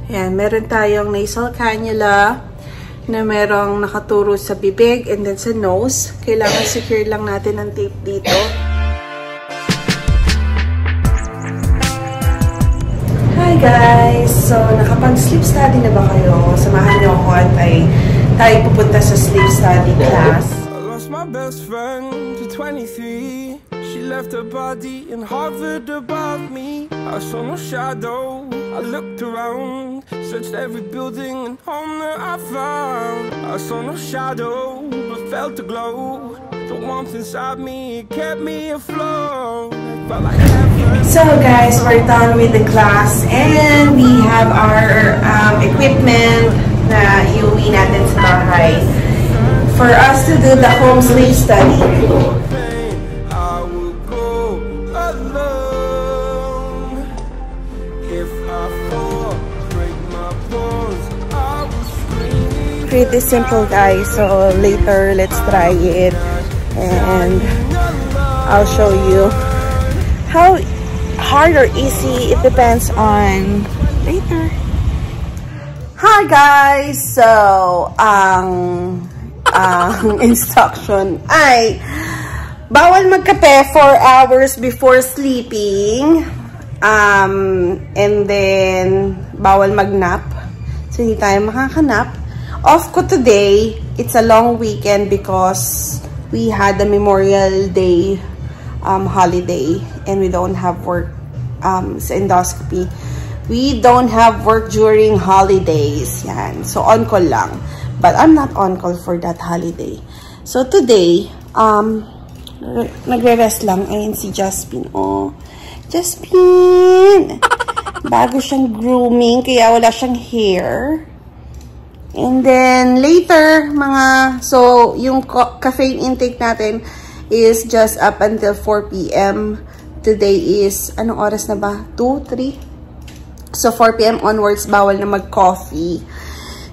Ayan, meron tayong nasal cannula na merong nakaturo sa bibig and then sa nose. Kailangan secure lang natin ang tape dito. Hi guys! So, nakapag-sleep study na ba kayo? Samahan niyo ako at tayo pupunta sa sleep study class. I lost my best friend to 23. She left her body and hovered above me. I saw no shadow. I looked around, searched every building and home that I found. I saw no shadow, but felt the glow. The warmth inside me, it kept me afloat. Felt like heaven. So guys, we're done with the class and we have our equipment na iuwi natin sa bahay for us to do the home sleep study. Pretty simple guys, so later let's try it and I'll show you how hard or easy it depends on later. Hi guys, so ang instruction ay bawal magkape 4 hours before sleeping, and then bawal magnap, so hindi tayo makakanap. Off ko today. It's a long weekend because we had a Memorial Day holiday and we don't have work sa endoscopy. We don't have work during holidays. Yan. So on call lang. But I'm not on call for that holiday. So today, nagre-rest lang. Ayun si Jasmine. Oh, Jasmine! Bago siyang grooming kaya wala siyang hair. And then, later, so, yung caffeine intake natin is just up until 4 p.m. Today is, anong oras na ba? 2, 3? So, 4 p.m. onwards, bawal na mag-coffee.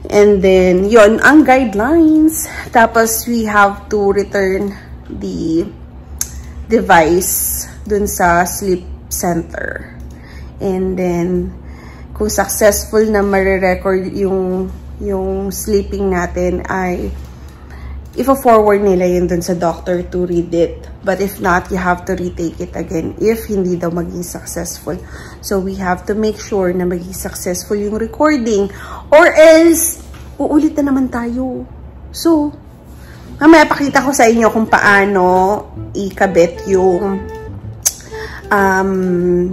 And then, yon ang guidelines. Tapos, we have to return the device dun sa sleep center. And then, kung successful na marirecord yung sleeping natin ay ipo-forward nila yun dun sa doctor to read it. But if not, you have to retake it again if hindi daw maging successful. So, we have to make sure na maging successful yung recording or else, uulit na naman tayo. So, mamaya pakita ko sa inyo kung paano ikabit yung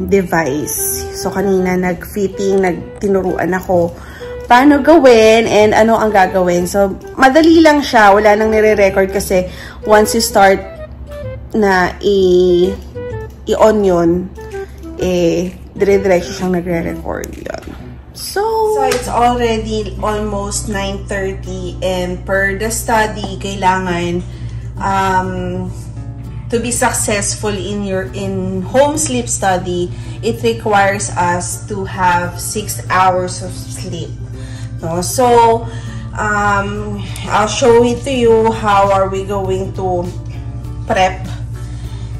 device. So, kanina nag-fitting, tinuruan ako paano gawin and ano ang gagawin. So, madali lang siya. Wala nang nire-record kasi once you start na i-on yun, dire-diretso siyang nagre-record yun. So, it's already almost 9:30 and per the study, kailangan to be successful in home sleep study, it requires us to have 6 hours of sleep. No? So, I'll show it to you how are we going to prep.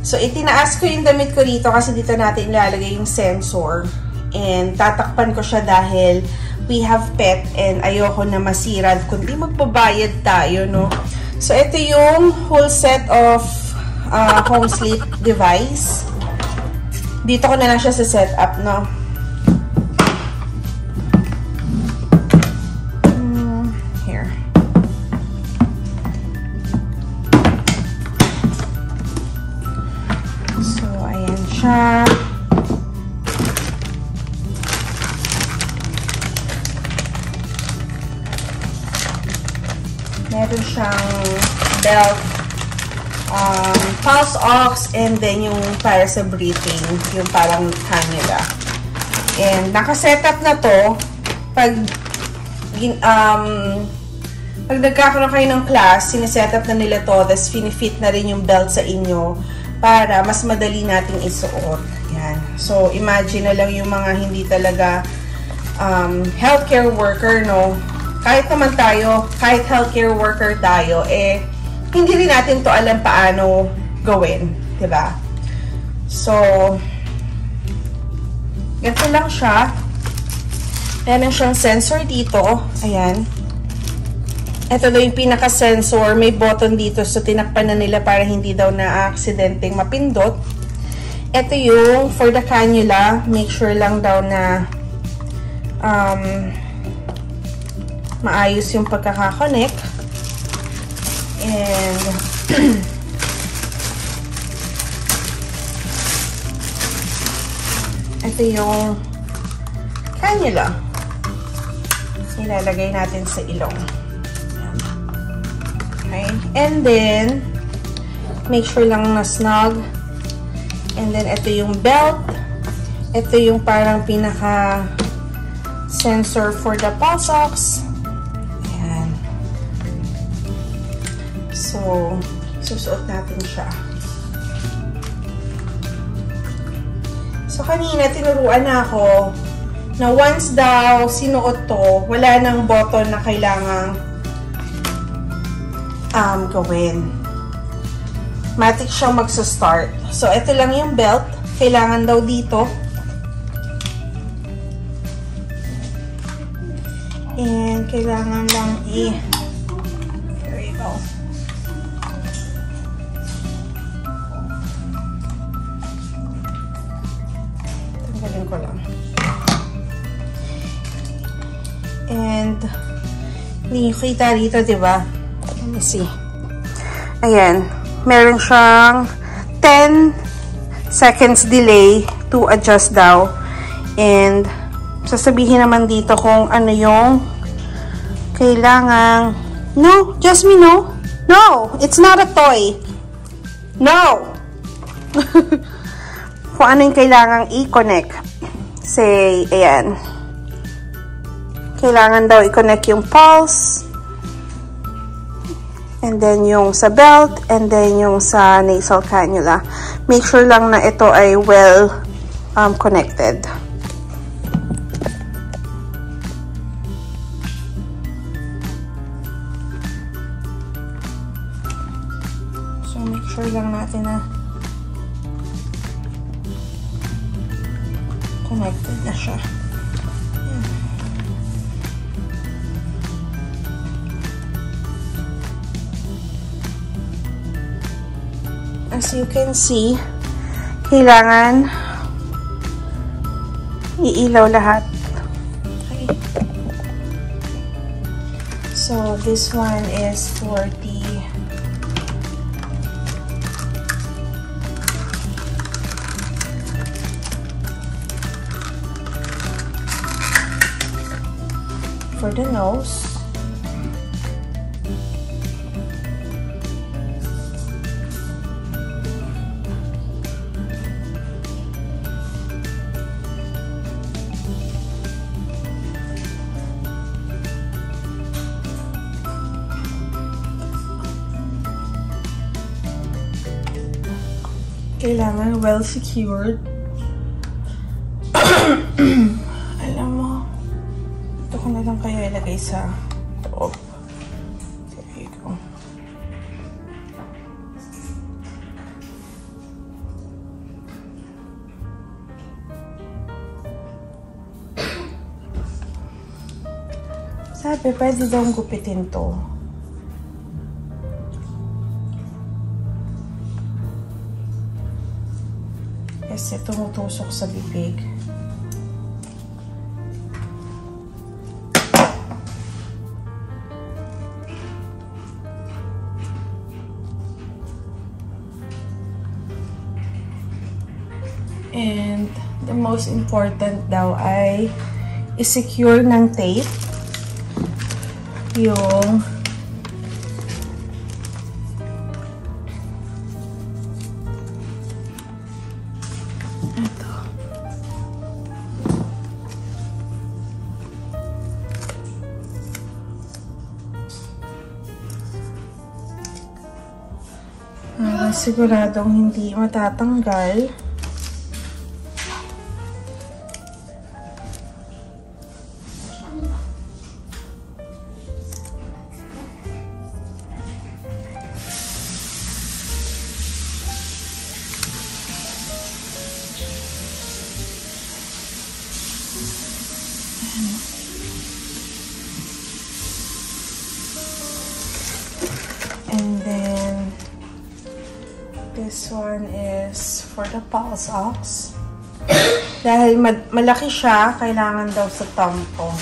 So, itinaas ko yung damit ko dito kasi dito natin ilalagay yung sensor. And tatakpan ko siya dahil we have pet and ayoko na masira kundi magbabayad tayo, no? So, ito yung whole set of home sleep device. Dito ko na lang siya sa setup, no? Here. So, ayan siya. Meron siyang belt, pulse ox, and then yung para sa breathing, yung parang cannula. And naka-setup na to, pag nagkakaroon kayo ng class, sinesetup na nila to, tapos finifit na rin yung belt sa inyo para mas madali nating isuot. Yan. So, imagine na lang yung mga hindi talaga healthcare worker, no? Kahit naman tayo, kahit healthcare worker tayo, hindi rin natin to alam paano gawin, diba? So, ganito lang siya. Meron siyang sensor dito. Ayan. Ito daw yung pinaka-sensor. May button dito. So, tinakpan na nila para hindi daw na-aksidenteng mapindot. Ito yung for the cannula. Make sure lang daw na maayos yung pagkakakonect. And ito yung cannula. Ilalagay natin sa ilong. Okay. And then, make sure lang na snug. And then, ito yung belt. Ito yung parang pinaka sensor for the pulse ox. Ayan. So, susuot natin siya. So, kanina, tinuruan na ako na once daw sinuot to, wala nang button na kailangang gawin. Matik siyang magsa-start. So, ito lang yung belt. Kailangan daw dito. And, kailangan lang there you go. Tanggalin ko lang. And, hindi nyo kita dito, diba? Let me see. Ayan. Meron siyang 10 seconds delay to adjust daw. And, sasabihin naman dito kung ano yung kailangang... No! Jasmine, no! No! It's not a toy! No! Kung ano yung kailangang i-connect. Say, ayan. Kailangan daw i-connect yung pulse. And then yung sa belt. And then yung sa nasal cannula. Make sure lang na ito ay well connected. So make sure lang natin na connected na siya. As you can see, kailangan iilaw lahat. Okay. So, this one is for the nose. Kailangan well secured. Alam mo, ito ko na lang kayo ilagay sa loob. There you go. Sabi, pwede daw gupitin to. Kasi tumutusok sa bibig. And the most important daw ay i-secure ng tape yung siguradong hindi matatanggal. And then this one is for the pulse ox. Dahil malaki siya, kailangan daw sa thumb ko.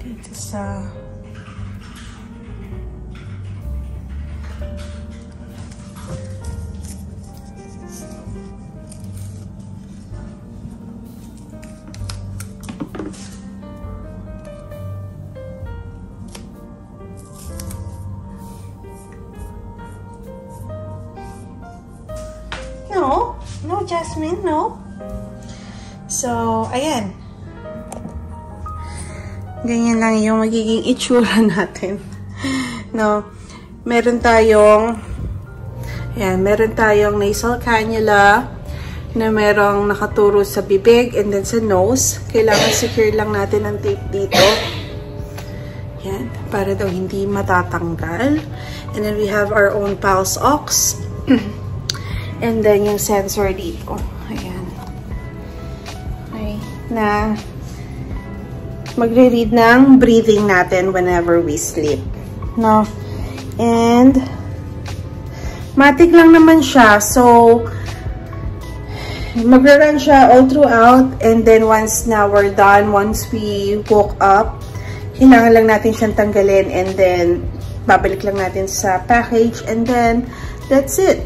Dito sa no Jasmine, no. So ayan, ganyan lang yung magiging itsura natin. No, meron tayong nasal cannula na merong nakaturo sa bibig and then sa nose. Kailangan secure lang natin ang tape dito. Yan, para daw hindi matatanggal. And then we have our own pulse ox. And then yung sensor dito. Ayan. Okay, na magre-read ng breathing natin whenever we sleep. No? And matic lang naman siya. So magra-run siya all throughout, and then once na we're done, once we woke up, kailangan lang natin siyang tanggalin, and then babalik lang natin sa package, and then that's it.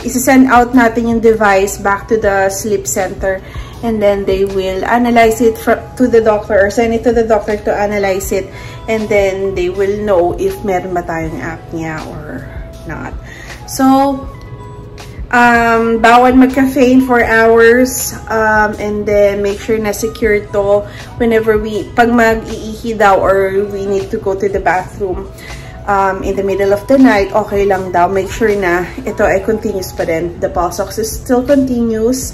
Isi-send out natin yung device back to the sleep center, and then they will analyze it to the doctor, or send it to the doctor to analyze it, and then they will know if meron ba tayong apnea or not. So bawal mag-caffeine for hours, and then make sure na secure to whenever pag mag-iihi daw or we need to go to the bathroom in the middle of the night, okay lang daw. Make sure na ito ay continuous pa rin. The pulse ox is still continuous,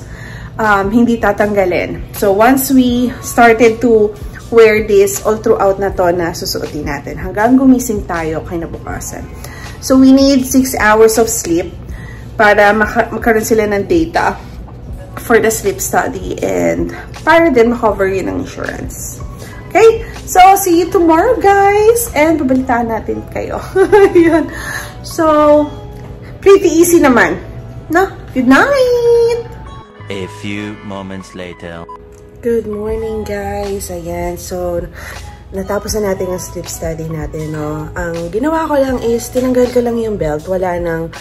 hindi tatanggalin. So once we started to wear this, all throughout na to na susuotin natin hanggang gumising tayo kinabukasan. So we need 6 hours of sleep para magkaroon sila ng data for the sleep study, and para din makover yun ng insurance. Okay? So, see you tomorrow, guys! And babalitaan natin kayo. Yun. So, pretty easy naman. No? Good night! A few moments later. Good morning, guys! Ayan. So, natapos na natin ang sleep study natin, no? Ang ginawa ko lang is, tinanggal ko lang yung belt. Wala nang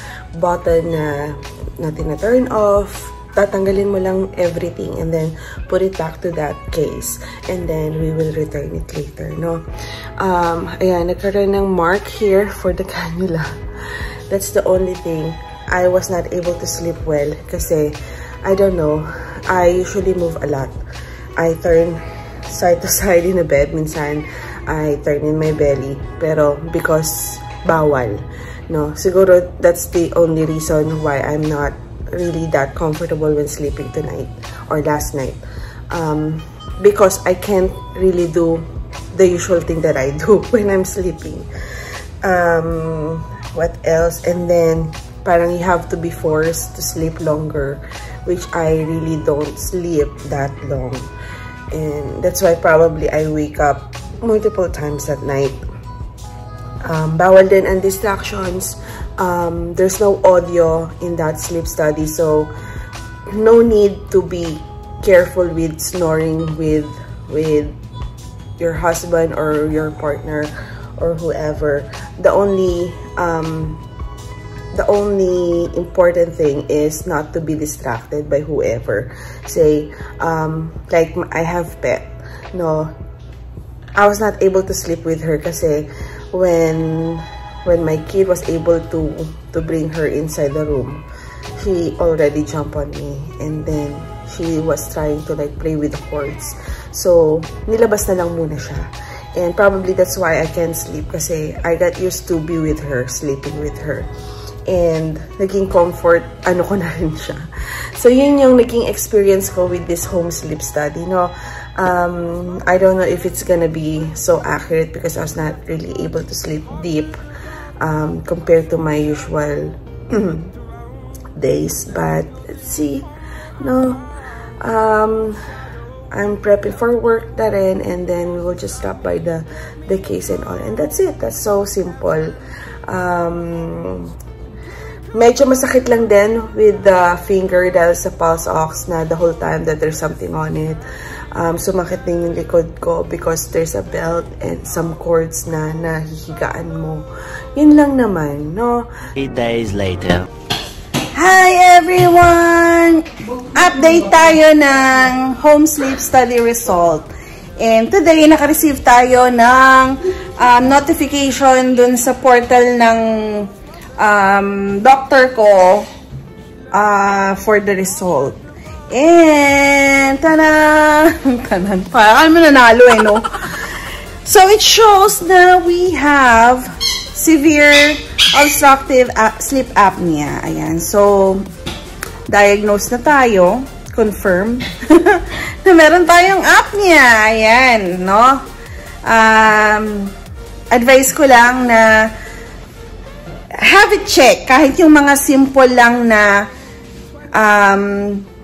button na natin na-turn off. Tatanggalin mo lang everything and then put it back to that case. And then, we will return it later, no? Ayan, nagkaroon ng mark here for the cannula. That's the only thing. I was not able to sleep well kasi, I don't know, I usually move a lot. I turn side to side in the bed. Minsan, I turn in my belly. Pero because bawal, no? Siguro that's the only reason why I'm not really that comfortable when sleeping tonight or last night. Because I can't really do the usual thing that I do when I'm sleeping. What else? And then, parang you have to be forced to sleep longer, which I really don't sleep that long. And that's why probably I wake up multiple times at night. Bawal din ang distractions. There's no audio in that sleep study, so no need to be careful with snoring with your husband or your partner or whoever. The only important thing is not to be distracted by whoever. Say, like I have pet. No, I was not able to sleep with her kasi when my kid was able to bring her inside the room, she already jumped on me, and then she was trying to like play with the cords. So, nilabas na lang muna siya. And probably that's why I can't sleep kasi I got used to be with her, sleeping with her. And naging comfort, ano ko na rin siya. So, yun yung naging experience ko with this home sleep study, no? I don't know if it's gonna be so accurate because I was not really able to sleep deep compared to my usual days. But, let's see, no? I'm prepping for work na rin, and then we will just stop by the case and all. And that's it. That's so simple. Medyo masakit lang din with the finger dahil sa pulse ox na the whole time that there's something on it. Sumakit din yung likod ko because there's a belt and some cords na nahihigaan mo. Yun lang naman, no? 3 days later. Hi everyone! Update tayo ng home sleep study result. And today, naka-receive tayo ng notification dun sa portal ng doctor ko for the result. And, tanan! Parang mo nanalo eh, no? So, it shows na we have severe obstructive sleep apnea. Ayan. So, diagnose na tayo. Confirm. Na meron tayong apnea. Ayan. No? Advice ko lang na have it check. Kahit yung mga simple lang na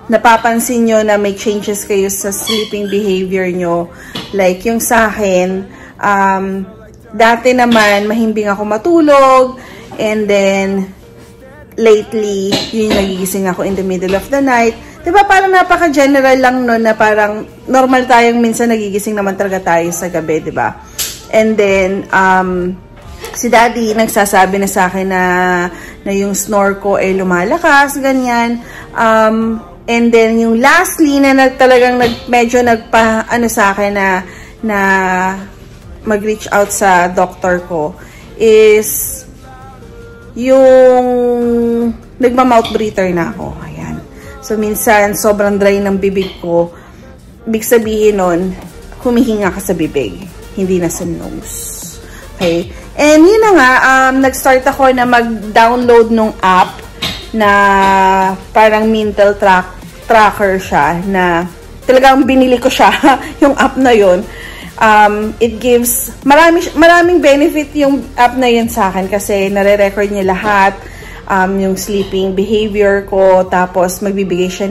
napapansin nyo na may changes kayo sa sleeping behavior nyo. Like yung sa akin, dati naman, mahimbing ako matulog. And then, lately, yun nagigising ako in the middle of the night. Diba parang napaka-general lang no, na parang normal tayong minsan nagigising naman talaga tayo sa gabi, diba? And then, si Daddy nagsasabi na sa akin na yung snore ko ay lumalakas, ganyan. And then, yung lastly na talagang medyo nagpa-ano sa akin na mag-reach out sa doctor ko is yung nagma-mouth breather na ako. Ayan. So, minsan, sobrang dry ng bibig ko. Ibig sabihin nun, humihinga ka sa bibig. Hindi na sa nose. Okay? And yun na nga, nag-start ako na mag-download nung app na parang mental tracker siya na talagang binili ko siya, yung app na yun. It gives, maraming benefit yung app na yun sa akin kasi nare-record niya lahat, yung sleeping behavior ko, tapos magbibigay siya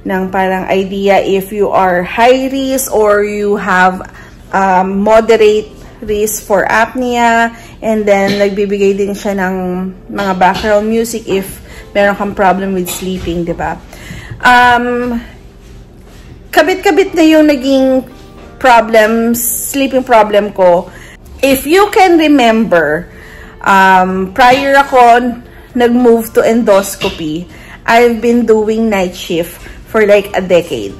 ng parang idea if you are high risk or you have moderate risk for apnea, and then nagbibigay din siya ng mga background music if meron kang problem with sleeping, diba? Kabit-kabit na yung naging sleeping problem ko. If you can remember, prior ako nag-move to endoscopy, I've been doing night shift for like a decade.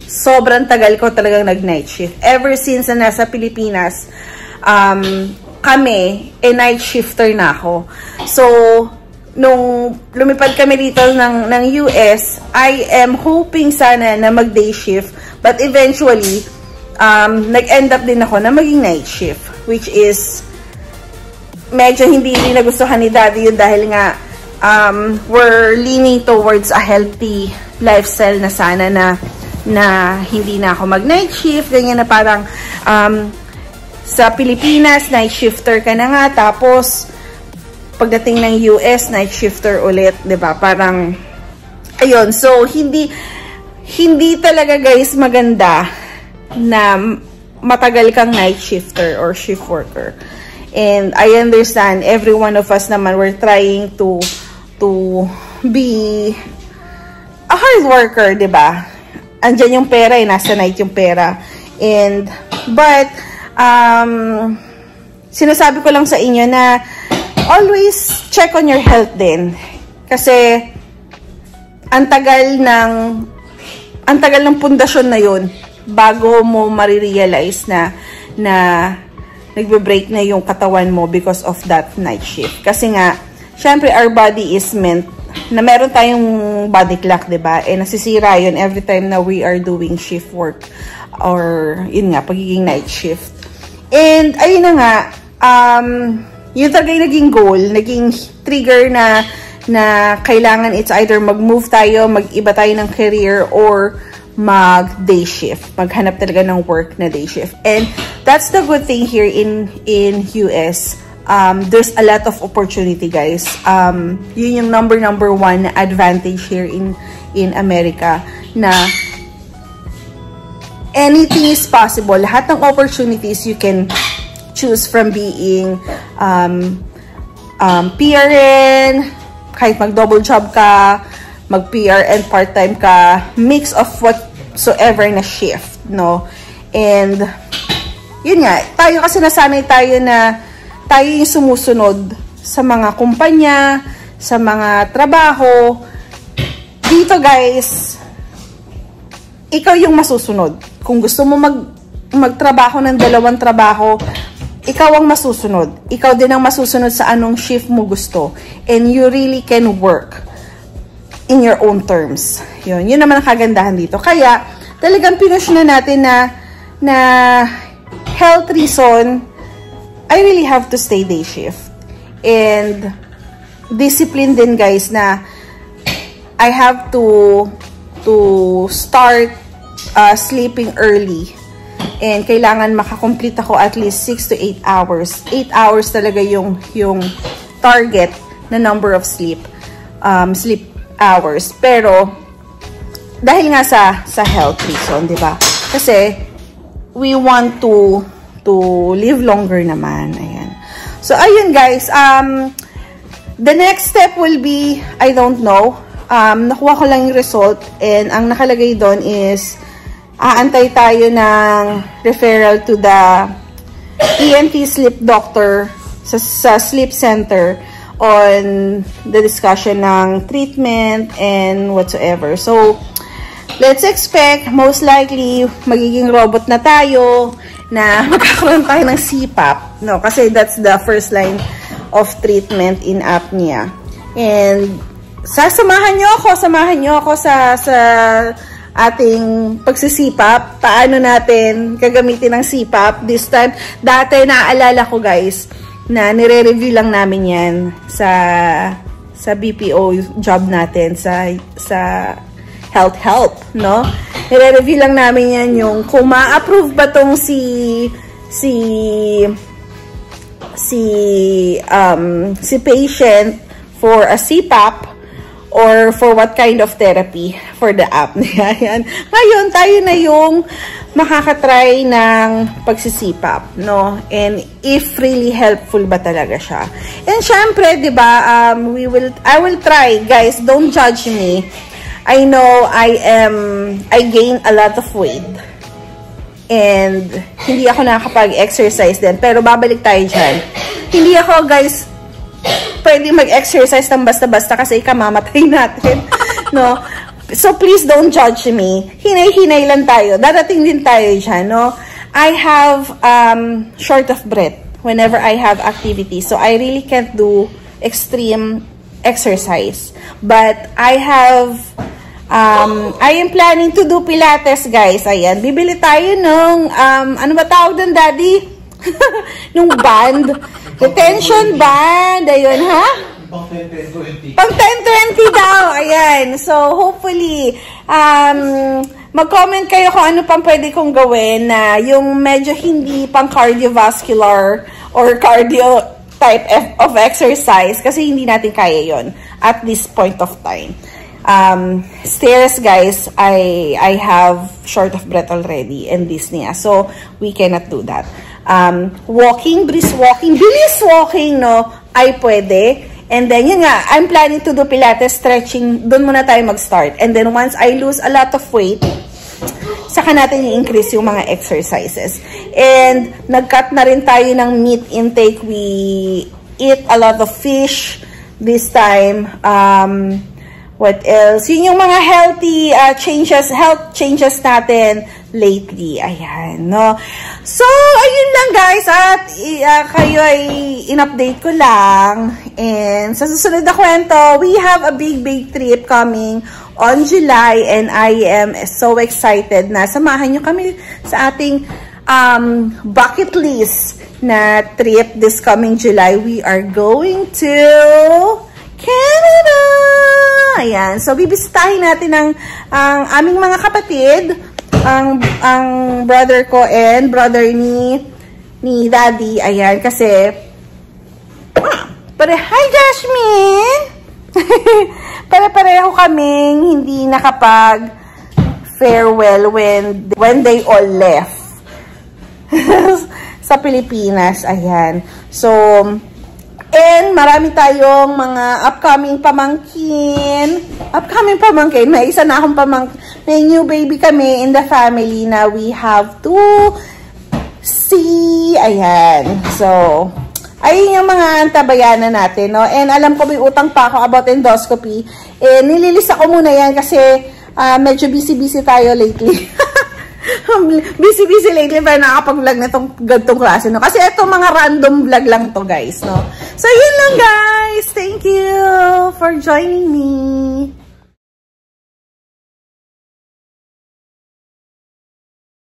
Sobrang tagal ko talagang nag-night shift. Ever since na nasa Pilipinas, kami, night shifter na ako. So, nung lumipad kami dito ng US, I am hoping sana na mag-day shift. But eventually, nag-end up din ako na maging night shift, which is medyo hindi nagustuhan ni Daddy yun dahil nga we're leaning towards a healthy lifestyle na sana na hindi na ako mag-night shift, ganyan na parang Sa Pilipinas, night shifter ka na nga, tapos pagdating ng US, night shifter ulit, 'di ba? Parang ayun. So hindi talaga guys maganda na matagal kang night shifter or shift worker. And I understand every one of us naman, we're trying to be a hard worker, 'di ba? Andiyan yung pera, nasa night yung pera. But sinasabi ko lang sa inyo na always check on your health din. Kasi ang tagal ng pundasyon na yun bago mo marirealize na nagbe-break na yung katawan mo because of that night shift. Kasi nga, syempre our body is meant na meron tayong body clock, 'di ba? Nasisira yun every time na we are doing shift work or yun nga, pagiging night shift. And ayun na nga, yun talaga yung naging goal, naging trigger na kailangan it's either mag-move tayo, mag-iba tayo ng career, or mag-day shift. Maghanap talaga ng work na day shift. And that's the good thing here in US. There's a lot of opportunity, guys. Yun yung number one advantage here in America, na anything is possible. Lahat ng opportunities you can choose from being PRN, kahit mag-double job ka, mag-PRN part-time ka, mix of whatsoever na shift, no? And, yun nga, tayo kasi nasanay tayo na tayo yung sumusunod sa mga kumpanya, sa mga trabaho. Dito, guys, ikaw yung masusunod. Kung gusto mo magtrabaho ng 2 trabaho, ikaw ang masusunod. Ikaw din ang masusunod sa anong shift mo gusto. And you really can work in your own terms. Yun naman ang kagandahan dito. Kaya, talagang pinush na natin na health reason, I really have to stay day shift. And discipline din, guys, na I have to start sleeping early. And kailangan makakomplete ako at least 6 to 8 hours. 8 hours talaga yung target na number of sleep hours. Pero dahil nga sa health reason, 'di ba? Kasi we want to live longer naman. Ayan. So ayun, guys, the next step will be, I don't know. Nakuha ko lang yung result, and ang nakalagay doon is aantay tayo ng referral to the ENT sleep doctor sa sleep center on the discussion ng treatment and whatsoever. So, let's expect, most likely, magiging robot na tayo, na magkakaroon tayo ng CPAP, no? Kasi that's the first line of treatment in apnea. And, samahan nyo ako sa ating pagsisipap, paano natin gagamitin ng CPAP this time. Dati, naaalala ko, guys, na nire-review lang namin yan sa BPO job natin, sa health, no? Nire-review lang namin yan yung kung ma-approve ba tong si patient for a CPAP or for what kind of therapy for the apnea. Yan. Ngayon, tayo na yung makakatry ng pagsisipap, no? And if really helpful ba talaga siya. And syempre, 'di ba, I will try, guys, don't judge me. I know I gain a lot of weight. And hindi ako nakakapag-exercise din, pero babalik tayo diyan. Hindi ako, guys, pwede mag-exercise ng basta-basta kasi ikamamatay natin, no? So, please don't judge me. Hinay-hinay lang tayo. Darating din tayo dyan, no? I have short of breath whenever I have activity. So, I really can't do extreme exercise. But, I am planning to do Pilates, guys. Ayan. Bibili tayo nung, ano ba tawag doon, Daddy? Nung band. Retention band. Ayun, ha? Pang 10-20. Pang 10-20 daw. Ayan. So, hopefully, mag-comment kayo kung ano pang pwede kong gawin na yung medyo hindi pang cardiovascular or cardio type of exercise kasi hindi natin kaya yon at this point of time. Stairs, guys, I have short of breath already and dyspnea, so we cannot do that. Walking, brisk walking, bilis walking, no, ay pwede. And then, yun nga, I'm planning to do Pilates, stretching, doon muna tayo mag-start. And then, once I lose a lot of weight, saka natin i-increase yung mga exercises. And, nag-cut na rin tayo ng meat intake. We eat a lot of fish this time. What else? Yun yung mga healthy health changes natin lately. Ayan, no? So, ayun lang, guys. At kayo ay in-update ko lang. And sa susunod na kwento, we have a big trip coming on July. And I am so excited na samahan nyo kami sa ating bucket list na trip this coming July. We are going to Canada! Ayan. So, bibisitahin natin ang aming mga kapatid, ang brother ko and brother ni Daddy. Ayan. Kasi, hi, Jasmine! Pare-pareho kaming hindi nakapag-farewell when they all left sa Pilipinas. Ayan. So, and marami tayong mga upcoming pamangkin. May isa na akong pamangkin. May new baby kami in the family na we have to see. Ayan. So, ayun yung mga antabayanan natin, no? And alam ko may utang pa ako about endoscopy. Eh, nililista ko muna yan kasi medyo busy tayo lately. busy lately para nakakapag-vlog na itong gantong klase, no? Kasi ito mga random vlog lang to, guys, no? So, yun lang, guys. Thank you for joining me.